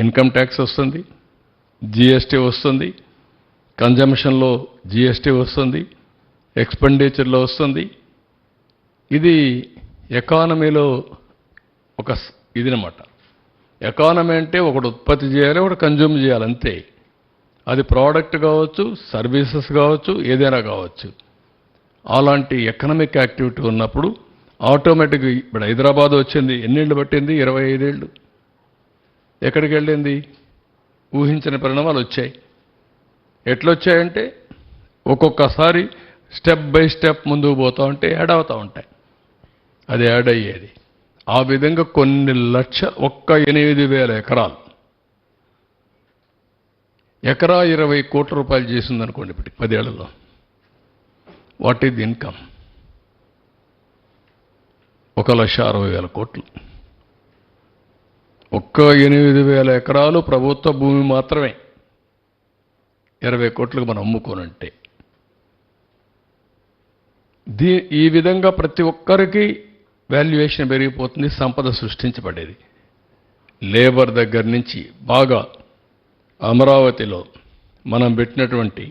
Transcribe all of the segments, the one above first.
Income tax వస్తుంది, GST వస్తుంది, కన్జంప్షన్లో GST వస్తుంది, ఎక్స్పెండిచర్లో వస్తుంది. ఇది ఎకానమీలో ఒక ఇదినమాట. ఎకానమీ అంటే ఒకటి ఉత్పత్తి చేయాలి, ఒకటి కన్జ్యూమ్ చేయాలి, అంతే. అది ప్రోడక్ట్ కావచ్చు, సర్వీసెస్ కావచ్చు, ఏదైనా కావచ్చు. అలాంటి ఎకనామిక్ యాక్టివిటీ ఉన్నప్పుడు ఆటోమేటిక్గా ఇప్పుడు హైదరాబాద్ వచ్చింది, ఎన్నేళ్ళు పట్టింది? 25 ఏళ్ళు. ఎక్కడికి వెళ్ళింది? ఊహించని పరిణామాలు వచ్చాయి. ఎట్లొచ్చాయంటే ఒక్కొక్కసారి స్టెప్ బై స్టెప్ ముందుకు పోతూ ఉంటే యాడ్ అవుతూ ఉంటాయి. అది యాడ్ అయ్యేది. ఆ విధంగా కొన్ని లక్ష 8,000 ఎకరాలు, ఎకరా 20 కోట్ల రూపాయలు చేసిందనుకోండి ఇప్పటికి 10 ఏళ్లలో. What is income? 1,60,000 కోట్లు. 8,000 ఎకరాలు ప్రభుత్వ భూమి మాత్రమే 20 కోట్లకు మనం అమ్ముకోనంటే. ఈ విధంగా ప్రతి ఒక్కరికి వాల్యుయేషన్ పెరిగిపోతుంది, సంపద సృష్టించబడేది. లేబర్ దగ్గర నుంచి బాగా అమరావతిలో మనం పెట్టినటువంటి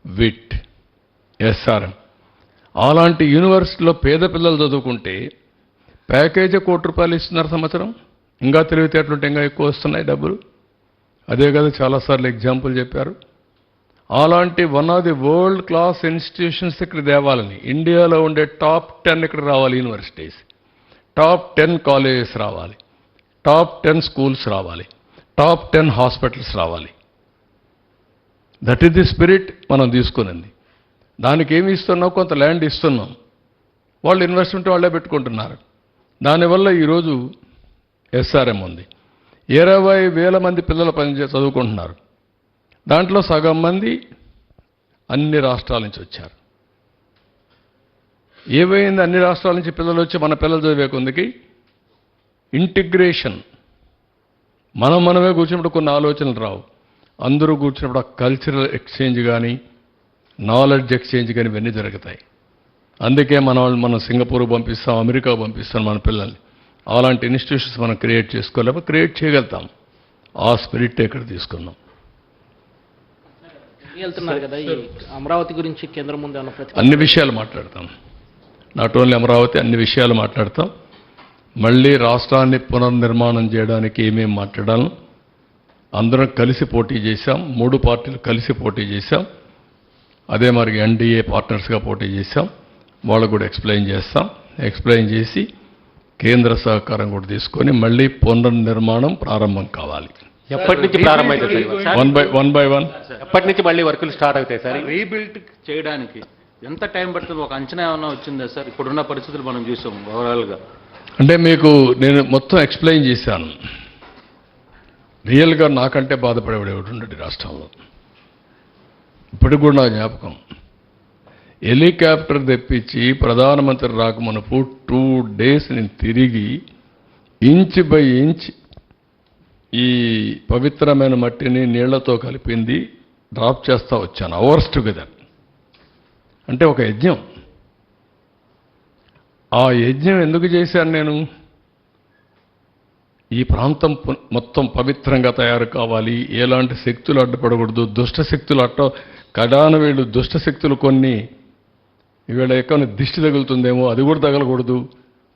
విట్, ఎస్ఆర్ఎం అలాంటి యూనివర్సిటీలో పేద పిల్లలు చదువుకుంటే ప్యాకేజీ ₹1,00,00,000 ఇస్తున్నారు సంవత్సరం. ఇంకా తెలివితేటలుంటే ఇంకా ఎక్కువ వస్తున్నాయి డబ్బులు. అదే కదా చాలాసార్లు ఎగ్జాంపుల్ చెప్పారు. అలాంటి one of the world class institutions ఇక్కడ తేవాలని, ఇండియాలో ఉండే టాప్ 10 ఇక్కడ రావాలి యూనివర్సిటీస్, టాప్ 10 కాలేజెస్ రావాలి, టాప్ 10 స్కూల్స్ రావాలి, టాప్ 10 హాస్పిటల్స్ రావాలి. దట్ ఈస్ ది స్పిరిట్ మనం తీసుకునింది. దానికి ఏమి ఇస్తున్నాం? కొంత ల్యాండ్ ఇస్తున్నాం, వాళ్ళు ఇన్వెస్ట్మెంట్ వాళ్ళే పెట్టుకుంటున్నారు. దానివల్ల ఈరోజు ఎస్ఆర్ఎం ఉంది. 20,000 మంది పిల్లలు చదువుకుంటున్నారు. దాంట్లో సగం మంది అన్ని రాష్ట్రాల నుంచి వచ్చారు. ఏమైంది? అన్ని రాష్ట్రాల నుంచి పిల్లలు వచ్చి మన పిల్లలు చదివే కొందికి ఇంటిగ్రేషన్. మనమే కూర్చున్నప్పుడు కొన్ని ఆలోచనలు రావు. అందరూ కూర్చున్నప్పుడు ఆ కల్చరల్ ఎక్స్చేంజ్ కానీ, నాలెడ్జ్ ఎక్స్చేంజ్ కానీ ఇవన్నీ జరుగుతాయి. అందుకే మనం సింగపూర్ పంపిస్తాం, అమెరికా పంపిస్తాం మన పిల్లల్ని. అలాంటి ఇన్స్టిట్యూషన్స్ మనం క్రియేట్ చేసుకోలేకపోతే క్రియేట్ చేయగలుగుతాం. ఆ స్పిరిట్ ఇక్కడ తీసుకున్నాం. వెళ్తున్నారు కదా, ఈ అమరావతి గురించి కేంద్రం ముందు అన్ని విషయాలు మాట్లాడతాం. నాట్ ఓన్లీ అమరావతి, అన్ని విషయాలు మాట్లాడతాం. మళ్ళీ రాష్ట్రాన్ని పునర్నిర్మాణం చేయడానికి ఏమేమి మాట్లాడాలి, అందరం కలిసి పోటీ చేశాం. 3 పార్టీలు కలిసి పోటీ చేశాం. అదే మరి ఎన్డీఏ పార్ట్నర్స్గా పోటీ చేశాం. వాళ్ళకు కూడా ఎక్స్ప్లెయిన్ చేస్తాం. ఎక్స్ప్లెయిన్ చేసి కేంద్ర సహకారం కూడా తీసుకొని మళ్ళీ పునర్నిర్మాణం ప్రారంభం కావాలి. ఎప్పటి నుంచి ప్రారంభమవుతాయి? వన్ బై వన్ ఎప్పటి నుంచి మళ్ళీ వర్కులు స్టార్ట్ అవుతాయి సార్? రీబిల్డ్ చేయడానికి ఎంత టైం పడుతుంది? ఒక అంచనా ఏమైనా వచ్చిందా సార్? ఇప్పుడున్న పరిస్థితులు మనం చూసాం ఓవరాల్గా. అంటే మీకు నేను మొత్తం ఎక్స్ప్లెయిన్ చేశాను. రియల్గా నాకంటే బాధపడేవాడు ఎవడు ఉండడు రాష్ట్రంలో. ఇప్పటికి కూడా నా జ్ఞాపకం, హెలికాప్టర్ తెప్పించి ప్రధానమంత్రి రాకమునుపు 2 days నేను తిరిగి ఇంచ్ బై ఇంచ్ ఈ పవిత్రమైన మట్టిని నీళ్లతో కలిపింది డ్రాప్ చేస్తూ వచ్చాను, అవర్స్ టుగెదర్. అంటే ఒక యజ్ఞం. ఆ యజ్ఞం ఎందుకు చేశాను నేను? ఈ ప్రాంతం మొత్తం పవిత్రంగా తయారు కావాలి, ఎలాంటి శక్తులు అడ్డుపడకూడదు, దుష్ట శక్తులు కడాన వీళ్ళు దుష్ట శక్తులు కొన్ని ఈవేళ ఎక్కడ దిష్టి తగులుతుందేమో, అది కూడా తగలకూడదు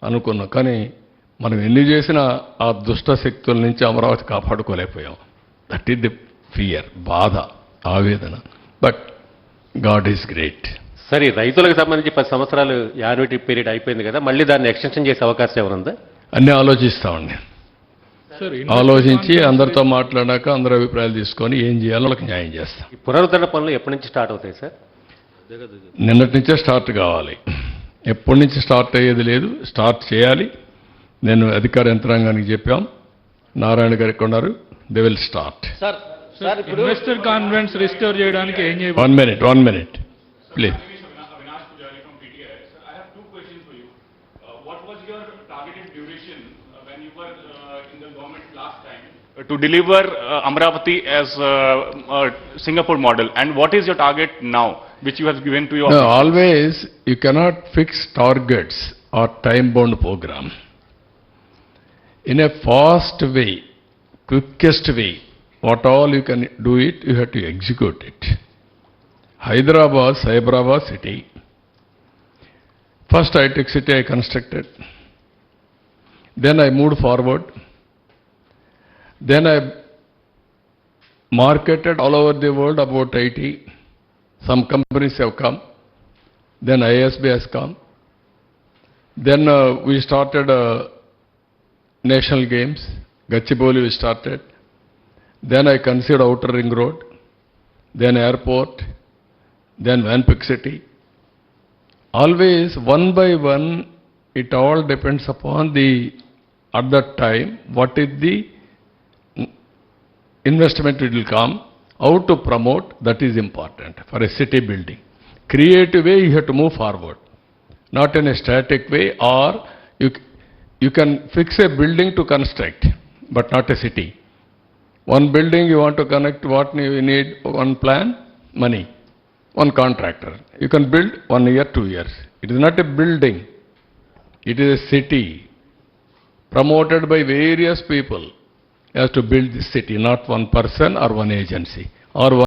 అనుకున్నాం. కానీ మనం ఎన్ని చేసినా ఆ దుష్ట శక్తుల నుంచి అమరావతి కాపాడుకోలేకపోయాం. దట్ ఈస్ ది ఫియర్, బాధ, ఆవేదన. But God is great. సరే, రైతులకు సంబంధించి 10 సంవత్సరాలు యాన్యుటీ పీరియడ్ అయిపోయింది కదా, మళ్ళీ దాన్ని ఎక్స్టెన్షన్ చేసే అవకాశం ఏమనుందా? అన్నీ ఆలోచిస్తామండి. ఆలోచించి అందరితో మాట్లాడాక అందరి అభిప్రాయాలు తీసుకొని ఏం చేయాలో వాళ్ళకి న్యాయం చేస్తాం. ఈ పునరుద్ధరణ పనులు ఎప్పటి నుంచి స్టార్ట్ అవుతాయి సార్? నిన్నటి నుంచే స్టార్ట్ కావాలి. ఎప్పటి నుంచి స్టార్ట్ అయ్యేది లేదు, స్టార్ట్ చేయాలి. నేను అధికార యంత్రాంగానికి చెప్పాం, నారాయణ గారు ఉన్నారు, they will start. Investor confidence restore చేయడానికి ఏం చేయాలి? One minute please. To deliver Amravati as Singapore model, and what is your target now, which you have given to your? No, always you cannot fix targets or time-bound program. In a fast way, quickest way, what all you can do it, you have to execute it. Hyderabad, Cyberabad city. First high-tech city I constructed. Then I moved forward. Then I marketed all over the world about IT. Some companies have come. Then ISB has come. Then we started national games. Gachibowli we started. Then I considered outer ring road. Then airport. Then Vanpik city. Always one by one, it all depends upon at that time, what is the investment it will come, how to promote, that is important for a city building. Creative way, you have to move forward, not in a static way, or you can fix a building to construct, but not a city. One building you want to connect, what you need, one plan, money, one contractor. You can build 1 year, 2 years. It is not a building, it is a city promoted by various people. You have to build this city, not one person or one agency or one